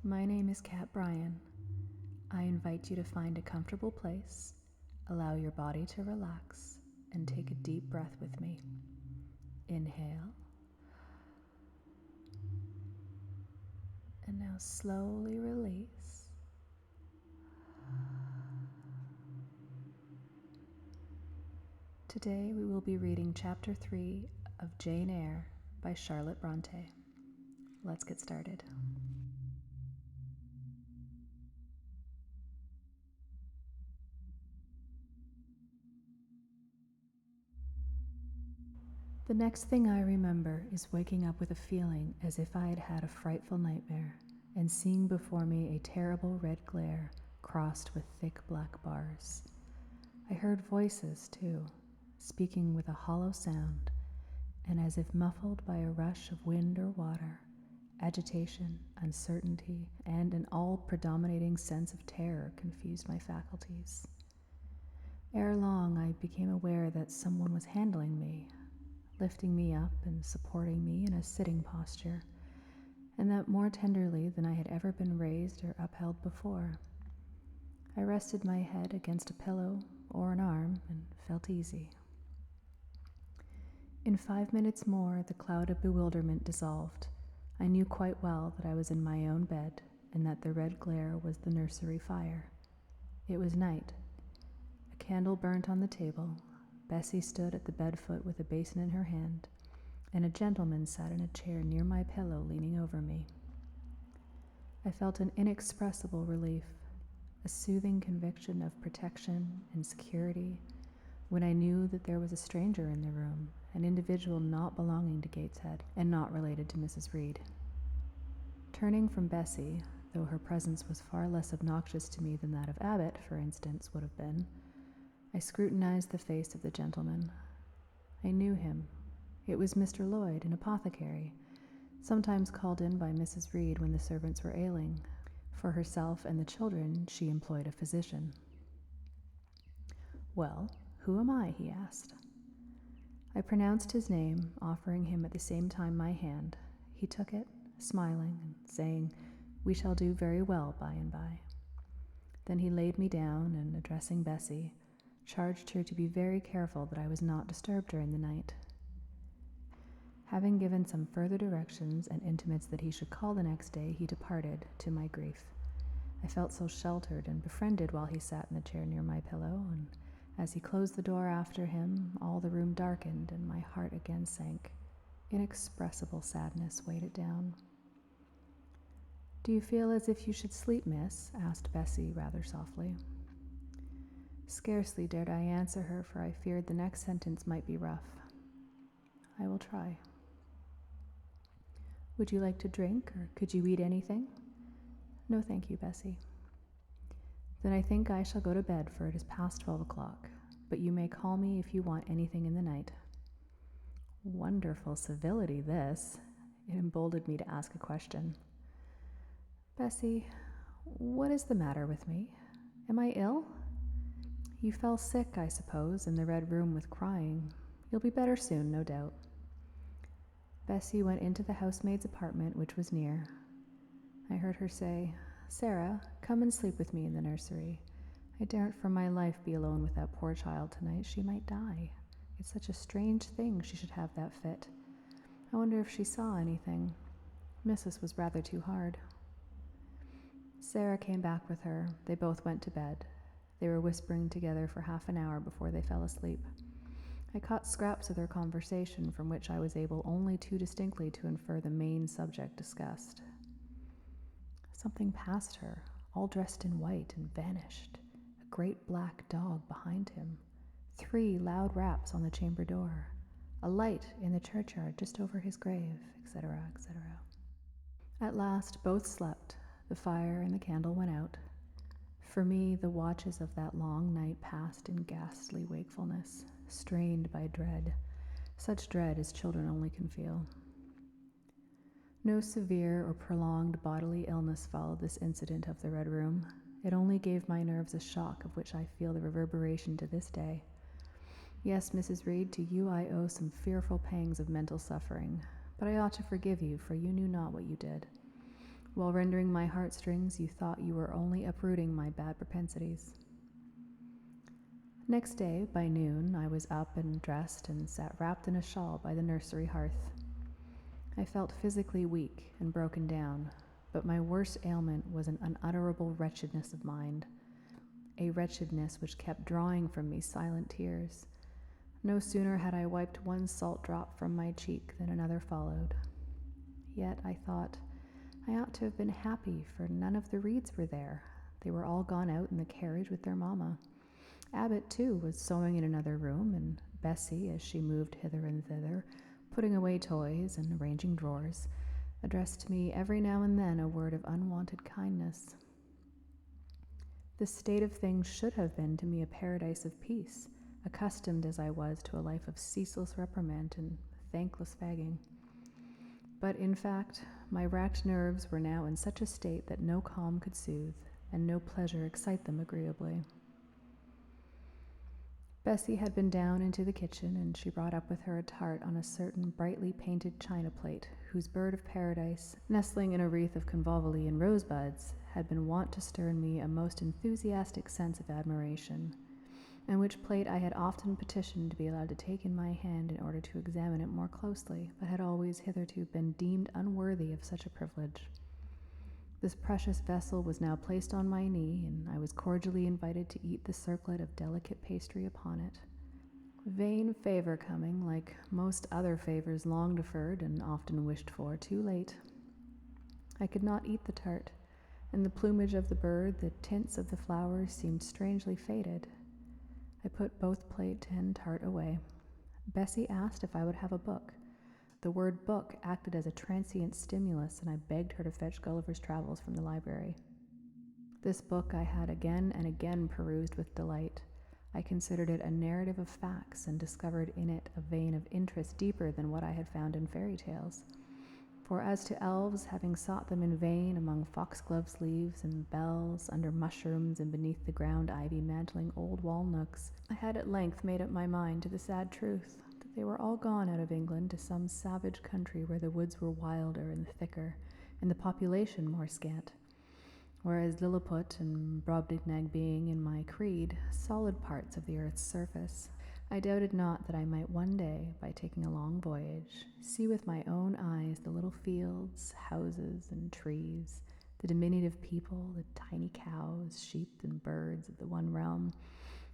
My name is Kat Bryan. I invite you to find a comfortable place, allow your body to relax, and take a deep breath with me. Inhale. And now slowly release. Today we will be reading Chapter 3 of Jane Eyre by Charlotte Bronte. Let's get started. The next thing I remember is waking up with a feeling as if I had had a frightful nightmare and seeing before me a terrible red glare crossed with thick black bars. I heard voices, too, speaking with a hollow sound, and as if muffled by a rush of wind or water, agitation, uncertainty, and an all-predominating sense of terror confused my faculties. Ere long, I became aware that someone was handling me, lifting me up and supporting me in a sitting posture, and that more tenderly than I had ever been raised or upheld before. I rested my head against a pillow or an arm and felt easy. In 5 minutes more, the cloud of bewilderment dissolved. I knew quite well that I was in my own bed and that the red glare was the nursery fire. It was night. A candle burnt on the table. Bessie stood at the bed foot with a basin in her hand, and a gentleman sat in a chair near my pillow leaning over me. I felt an inexpressible relief, a soothing conviction of protection and security, when I knew that there was a stranger in the room, an individual not belonging to Gateshead and not related to Mrs. Reed. Turning from Bessie, though her presence was far less obnoxious to me than that of Abbott, for instance, would have been, I scrutinized the face of the gentleman. I knew him. It was Mr. Lloyd, an apothecary, sometimes called in by Mrs. Reed when the servants were ailing. For herself and the children, she employed a physician. "Well, who am I?" he asked. I pronounced his name, offering him at the same time my hand. He took it, smiling and saying, "We shall do very well by and by." Then he laid me down and, addressing Bessie, charged her to be very careful that I was not disturbed during the night. Having given some further directions and intimates that he should call the next day, he departed, to my grief. I felt so sheltered and befriended while he sat in the chair near my pillow, and as he closed the door after him, all the room darkened and my heart again sank. Inexpressible sadness weighed it down. "Do you feel as if you should sleep, miss?" asked Bessie rather softly. Scarcely dared I answer her, for I feared the next sentence might be rough. "I will try." "Would you like to drink, or could you eat anything?" "No, thank you, Bessie." "Then I think I shall go to bed, for it is past 12 o'clock. But you may call me if you want anything in the night." Wonderful civility, this. It emboldened me to ask a question. "Bessie, what is the matter with me? Am I ill? You fell sick, I suppose, in the Red Room with crying. You'll be better soon, no doubt." Bessie went into the housemaid's apartment, which was near. I heard her say, "Sarah, come and sleep with me in the nursery. I daren't for my life be alone with that poor child tonight. She might die. It's such a strange thing she should have that fit. I wonder if she saw anything. Missus was rather too hard." Sarah came back with her. They both went to bed. They were whispering together for half an hour before they fell asleep. I caught scraps of their conversation, from which I was able only too distinctly to infer the main subject discussed. Something passed her, all dressed in white, and vanished. A great black dog behind him. 3 loud raps on the chamber door. A light in the churchyard just over his grave, etc., etc. At last both slept. The fire and the candle went out. For me, the watches of that long night passed in ghastly wakefulness, strained by dread, such dread as children only can feel. No severe or prolonged bodily illness followed this incident of the Red Room. It only gave my nerves a shock of which I feel the reverberation to this day. Yes, Mrs. Reed, to you I owe some fearful pangs of mental suffering, but I ought to forgive you, for you knew not what you did. While rendering my heartstrings, you thought you were only uprooting my bad propensities. Next day, by noon, I was up and dressed and sat wrapped in a shawl by the nursery hearth. I felt physically weak and broken down, but my worst ailment was an unutterable wretchedness of mind, a wretchedness which kept drawing from me silent tears. No sooner had I wiped one salt drop from my cheek than another followed. Yet, I thought, I ought to have been happy, for none of the Reeds were there. They were all gone out in the carriage with their mamma. Abbott, too, was sewing in another room, and Bessie, as she moved hither and thither, putting away toys and arranging drawers, addressed to me every now and then a word of unwonted kindness. This state of things should have been to me a paradise of peace, accustomed as I was to a life of ceaseless reprimand and thankless fagging. But in fact, my racked nerves were now in such a state that no calm could soothe, and no pleasure excite them agreeably. Bessie had been down into the kitchen, and she brought up with her a tart on a certain brightly painted china plate, whose bird of paradise, nestling in a wreath of convolvuli and rosebuds, had been wont to stir in me a most enthusiastic sense of admiration, and which plate I had often petitioned to be allowed to take in my hand in order to examine it more closely, but had always hitherto been deemed unworthy of such a privilege. This precious vessel was now placed on my knee, and I was cordially invited to eat the circlet of delicate pastry upon it. Vain favor coming, like most other favors long deferred and often wished for, too late. I could not eat the tart, and the plumage of the bird, the tints of the flowers seemed strangely faded. I put both plate and tart away. Bessie asked if I would have a book. The word book acted as a transient stimulus, and I begged her to fetch Gulliver's Travels from the library. This book I had again and again perused with delight. I considered it a narrative of facts, and discovered in it a vein of interest deeper than what I had found in fairy tales. For as to elves, having sought them in vain among foxglove's leaves and bells, under mushrooms and beneath the ground ivy mantling old wall nooks, I had at length made up my mind to the sad truth that they were all gone out of England to some savage country where the woods were wilder and thicker, and the population more scant, whereas Lilliput and Brobdingnag being, in my creed, solid parts of the earth's surface, I doubted not that I might one day, by taking a long voyage, see with my own eyes the little fields, houses, and trees, the diminutive people, the tiny cows, sheep, and birds of the one realm,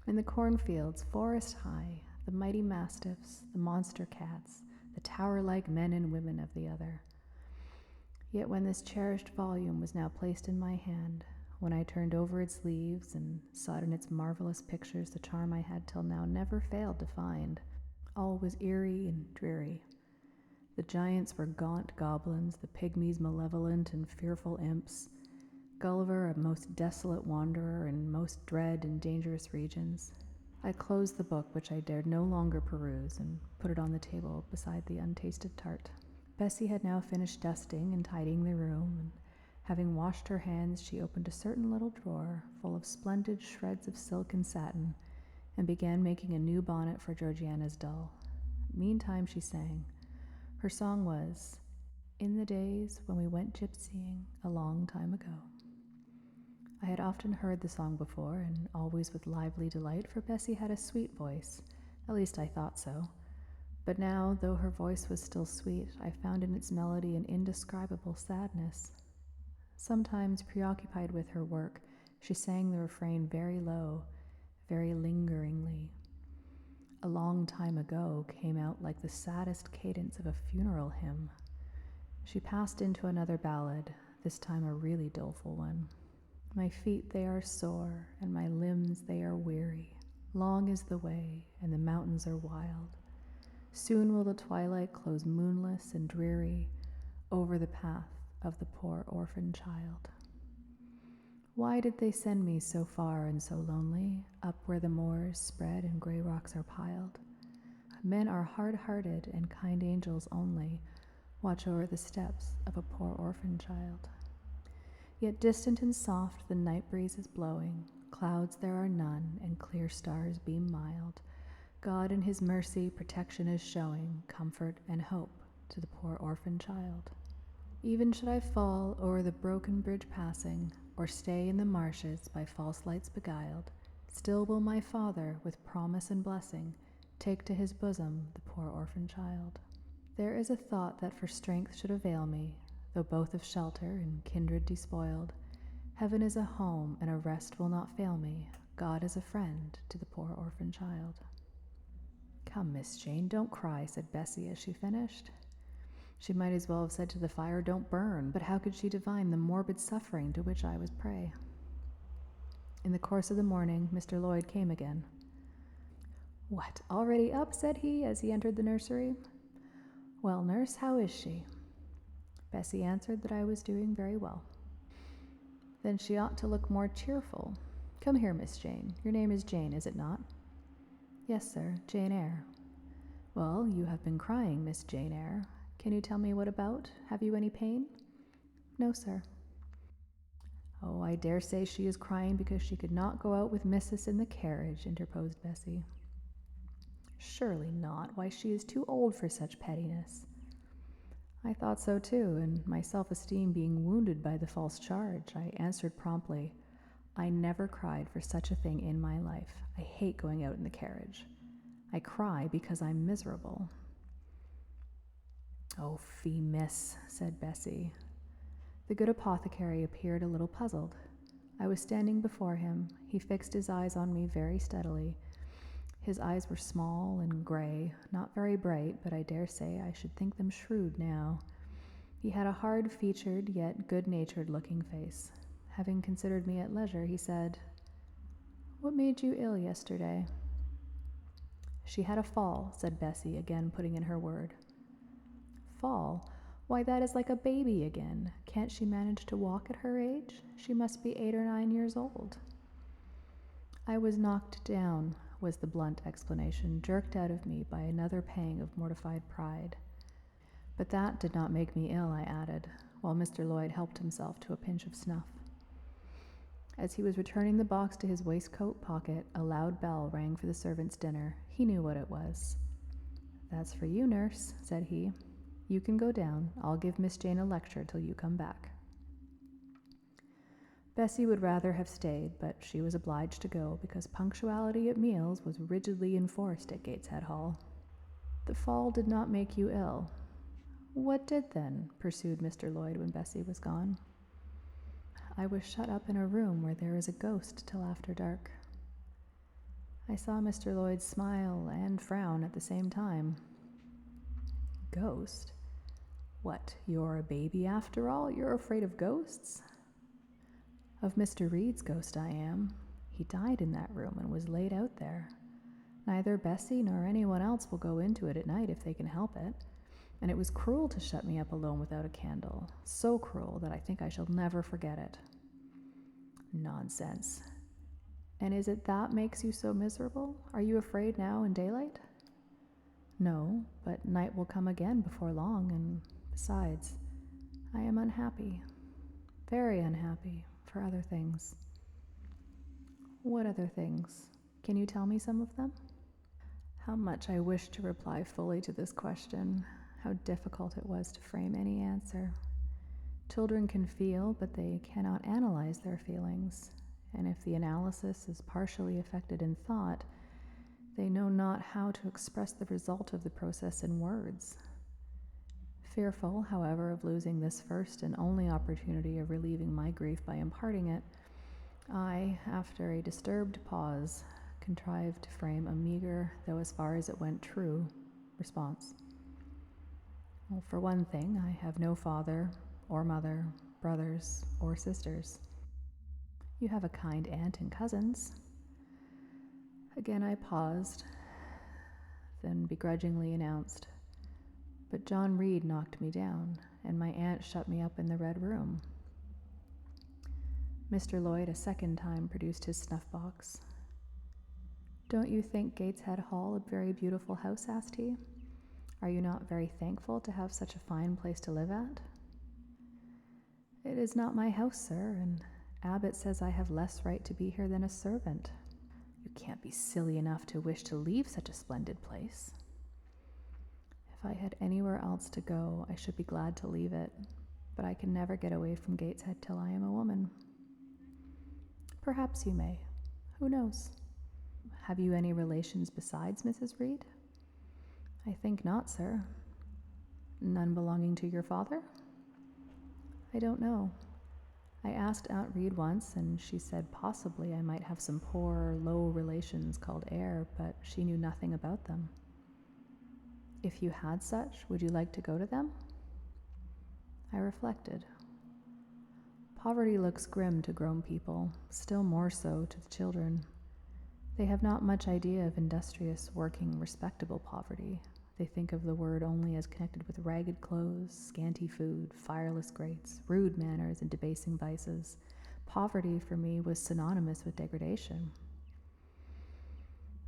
and the cornfields, forest high, the mighty mastiffs, the monster cats, the tower-like men and women of the other. Yet when this cherished volume was now placed in my hand, when I turned over its leaves and sought in its marvelous pictures the charm I had till now never failed to find, all was eerie and dreary. The giants were gaunt goblins, the pygmies malevolent and fearful imps, Gulliver a most desolate wanderer in most dread and dangerous regions. I closed the book, which I dared no longer peruse, and put it on the table beside the untasted tart. Bessie had now finished dusting and tidying the room, and having washed her hands, she opened a certain little drawer full of splendid shreds of silk and satin, and began making a new bonnet for Georgiana's doll. Meantime she sang. Her song was, "In the days when we went gypsying a long time ago." I had often heard the song before, and always with lively delight, for Bessie had a sweet voice. At least I thought so. But now, though her voice was still sweet, I found in its melody an indescribable sadness. Sometimes, preoccupied with her work, she sang the refrain very low, very lingeringly. "A long time ago" came out like the saddest cadence of a funeral hymn. She passed into another ballad, this time a really doleful one. "My feet they are sore, and my limbs they are weary. Long is the way, and the mountains are wild. Soon will the twilight close moonless and dreary over the path of the poor orphan child. Why did they send me so far and so lonely, up where the moors spread and grey rocks are piled? Men are hard-hearted, and kind angels only watch over the steps of a poor orphan child. Yet distant and soft the night breeze is blowing, clouds there are none, and clear stars beam mild. God in his mercy protection is showing, comfort and hope to the poor orphan child." Even should I fall o'er the broken bridge passing, or stay in the marshes by false lights beguiled, still will my Father, with promise and blessing, take to his bosom the poor orphan child. There is a thought that for strength should avail me, though both of shelter and kindred despoiled. Heaven is a home, and a rest will not fail me. God is a friend to the poor orphan child. Come, Miss Jane, don't cry, said Bessie as she finished. She might as well have said to the fire, don't burn, but how could she divine the morbid suffering to which I was prey? In the course of the morning, Mr. Lloyd came again. What, already up? Said he as he entered the nursery. Well, nurse, how is she? Bessie answered that I was doing very well. Then she ought to look more cheerful. Come here, Miss Jane. Your name is Jane, is it not? Yes, sir, Jane Eyre. Well, you have been crying, Miss Jane Eyre. Can you tell me what about? Have you any pain? No, sir. Oh, I dare say she is crying because she could not go out with Missus in the carriage, interposed Bessie. Surely not. Why, she is too old for such pettiness. I thought so too, and my self-esteem being wounded by the false charge, I answered promptly, I never cried for such a thing in my life. I hate going out in the carriage. I cry because I'm miserable. Oh, fie, miss, said Bessie. The good apothecary appeared a little puzzled. I was standing before him. He fixed his eyes on me very steadily. His eyes were small and gray, not very bright, but I dare say I should think them shrewd now. He had a hard-featured, yet good-natured looking face. Having considered me at leisure, he said, What made you ill yesterday? She had a fall, said Bessie, again putting in her word. Fall? Why, that is like a baby again. Can't she manage to walk at her age? She must be 8 or 9 years old. I was knocked down, was the blunt explanation, jerked out of me by another pang of mortified pride. But that did not make me ill, I added, while Mr. Lloyd helped himself to a pinch of snuff. As he was returning the box to his waistcoat pocket, a loud bell rang for the servants' dinner. He knew what it was. That's for you, nurse, said he. You can go down. I'll give Miss Jane a lecture till you come back. Bessie would rather have stayed, but she was obliged to go because punctuality at meals was rigidly enforced at Gateshead Hall. The fall did not make you ill. What did then? Pursued Mr. Lloyd when Bessie was gone. I was shut up in a room where there is a ghost till after dark. I saw Mr. Lloyd smile and frown at the same time. Ghost? What, you're a baby after all? You're afraid of ghosts? Of Mr. Reed's ghost I am. He died in that room and was laid out there. Neither Bessie nor anyone else will go into it at night if they can help it. And it was cruel to shut me up alone without a candle. So cruel that I think I shall never forget it. Nonsense. And is it that makes you so miserable? Are you afraid now in daylight? No, but night will come again before long, and besides, I am unhappy. Very unhappy for other things. What other things? Can you tell me some of them? How much I wished to reply fully to this question. How difficult it was to frame any answer. Children can feel, but they cannot analyze their feelings, and if the analysis is partially effected in thought, they know not how to express the result of the process in words. Fearful, however, of losing this first and only opportunity of relieving my grief by imparting it, I, after a disturbed pause, contrived to frame a meager, though as far as it went true, response. Well, for one thing, I have no father or mother, brothers or sisters. You have a kind aunt and cousins. Again I paused, then begrudgingly announced, But John Reed knocked me down, and my aunt shut me up in the Red Room. Mr. Lloyd a second time produced his snuff-box. Don't you think Gateshead Hall a very beautiful house? Asked he. Are you not very thankful to have such a fine place to live at? It is not my house, sir, and Abbott says I have less right to be here than a servant. You can't be silly enough to wish to leave such a splendid place. If I had anywhere else to go, I should be glad to leave it, but I can never get away from Gateshead till I am a woman. Perhaps you may. Who knows? Have you any relations besides Mrs. Reed? I think not, sir. None belonging to your father? I don't know. I asked Aunt Reed once, and she said possibly I might have some poor, low relations called Eyre, but she knew nothing about them. If you had such, would you like to go to them? I reflected. Poverty looks grim to grown people, still more so to the children. They have not much idea of industrious, working, respectable poverty. They think of the word only as connected with ragged clothes, scanty food, fireless grates, rude manners, and debasing vices. Poverty, for me, was synonymous with degradation.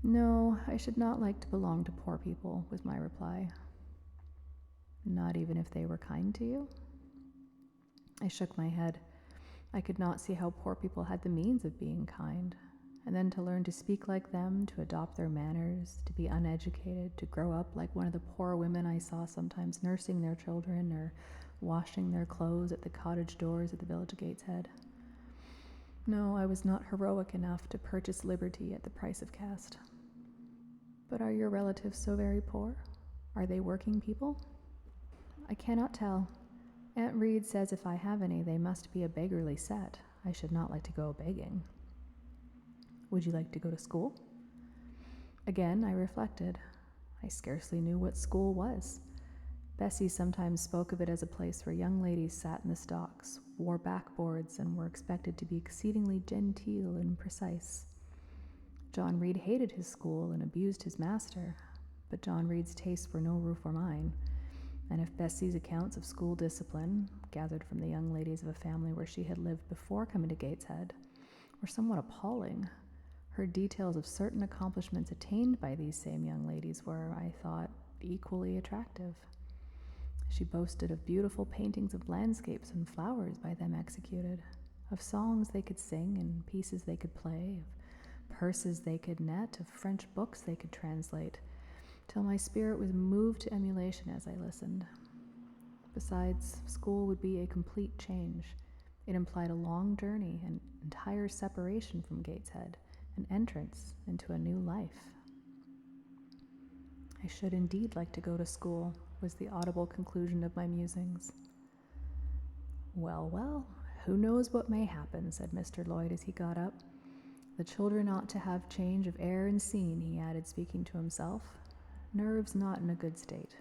No, I should not like to belong to poor people, was my reply. Not even if they were kind to you? I shook my head. I could not see how poor people had the means of being kind. And then to learn to speak like them, to adopt their manners, to be uneducated, to grow up like one of the poor women I saw sometimes nursing their children or washing their clothes at the cottage doors at the village of Gateshead. No, I was not heroic enough to purchase liberty at the price of caste. But are your relatives so very poor? Are they working people? I cannot tell. Aunt Reed says if I have any, they must be a beggarly set. I should not like to go begging. Would you like to go to school? Again, I reflected. I scarcely knew what school was. Bessie sometimes spoke of it as a place where young ladies sat in the stocks, wore backboards, and were expected to be exceedingly genteel and precise. John Reed hated his school and abused his master, but John Reed's tastes were no roof for mine, and if Bessie's accounts of school discipline, gathered from the young ladies of a family where she had lived before coming to Gateshead, were somewhat appalling, her details of certain accomplishments attained by these same young ladies were, I thought, equally attractive. She boasted of beautiful paintings of landscapes and flowers by them executed, of songs they could sing and pieces they could play, of purses they could net, of French books they could translate, till my spirit was moved to emulation as I listened. Besides, school would be a complete change. It implied a long journey, an entire separation from Gateshead, an entrance into a new life. I should indeed like to go to school, was the audible conclusion of my musings. Well, well, who knows what may happen, said Mr. Lloyd as he got up. The children ought to have change of air and scene, he added, speaking to himself. Nerves not in a good state.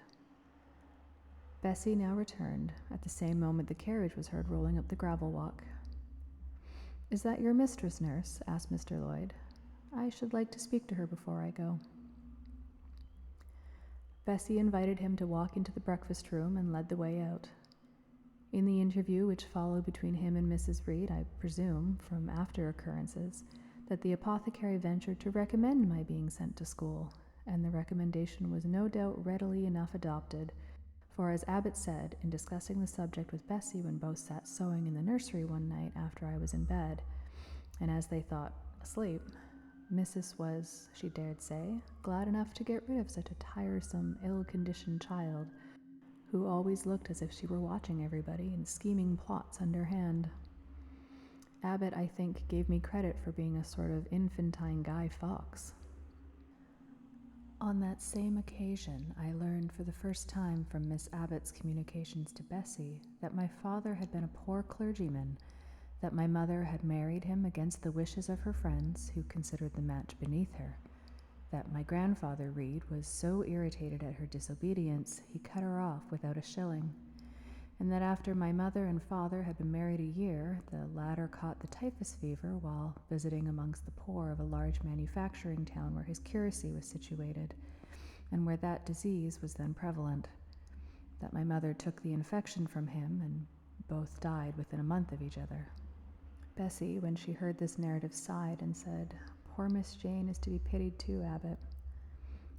Bessie now returned. At the same moment the carriage was heard rolling up the gravel walk. Is that your mistress, nurse? Asked Mr. Lloyd. I should like to speak to her before I go. Bessie invited him to walk into the breakfast room and led the way out. In the interview which followed between him and Mrs. Reed, I presume, from after occurrences, that the apothecary ventured to recommend my being sent to school, and the recommendation was no doubt readily enough adopted, for as Abbot said, in discussing the subject with Bessie when both sat sewing in the nursery one night after I was in bed, and as they thought asleep, Mrs. was, she dared say, glad enough to get rid of such a tiresome, ill-conditioned child, who always looked as if she were watching everybody and scheming plots underhand. Abbot, I think, gave me credit for being a sort of infantine Guy Fawkes. On that same occasion, I learned for the first time from Miss Abbot's communications to Bessie that my father had been a poor clergyman, that my mother had married him against the wishes of her friends, who considered the match beneath her, that my grandfather Reed was so irritated at her disobedience he cut her off without a shilling, and that after my mother and father had been married a year, the latter caught the typhus fever while visiting amongst the poor of a large manufacturing town where his curacy was situated, and where that disease was then prevalent, that my mother took the infection from him, and both died within a month of each other. Bessie, when she heard this narrative, sighed and said, Poor Miss Jane is to be pitied too, Abbot.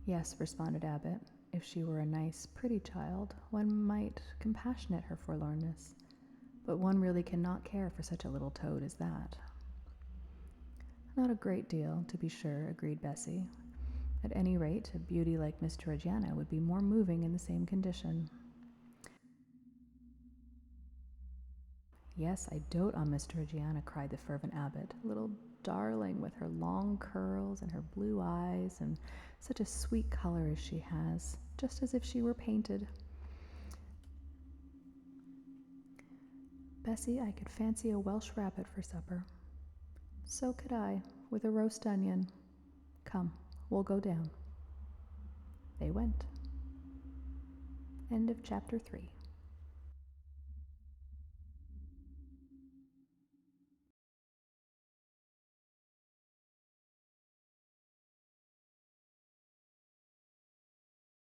Yes, responded Abbot, if she were a nice, pretty child, one might compassionate her forlornness, but one really cannot care for such a little toad as that. Not a great deal, to be sure, agreed Bessie. At any rate, a beauty like Miss Georgiana would be more moving in the same condition. Yes, I dote on Miss Georgiana, cried the fervent abbot. Little darling with her long curls and her blue eyes and such a sweet color as she has, just as if she were painted. Bessie, I could fancy a Welsh rabbit for supper. So could I, with a roast onion. Come, we'll go down. They went. End of chapter 3.